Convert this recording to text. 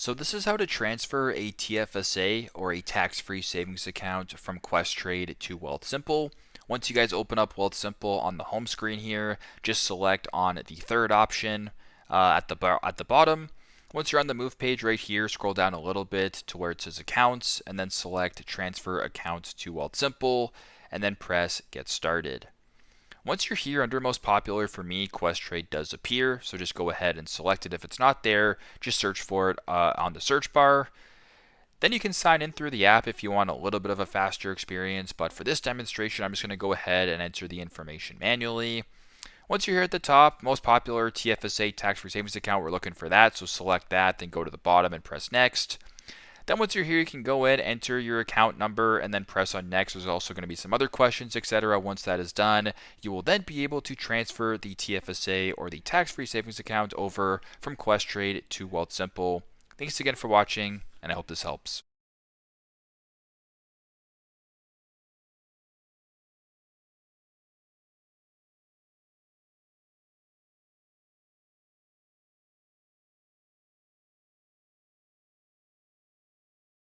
So this is how to transfer a TFSA or a tax-free savings account from Questrade to Wealthsimple. Once you guys open up Wealthsimple on the home screen here, just select on the third option at the bottom. Once you're on the move page right here, scroll down a little bit to where it says accounts and then select transfer account to Wealthsimple and then press get started. Once you're here under most popular, for me, Questrade does appear, so just go ahead and select it. If it's not there, just search for it on the search bar. Then you can sign in through the app if you want a little bit of a faster experience, but for this demonstration, I'm just going to go ahead and enter the information manually. Once you're here at the top, most popular TFSA tax-free savings account, we're looking for that, so select that, then go to the bottom and press next. Then once you're here, you can go in, enter your account number, and then press on next. There's also going to be some other questions, etc. Once that is done, you will then be able to transfer the TFSA or the tax-free savings account over from Questrade to Wealthsimple. Thanks again for watching, and I hope this helps.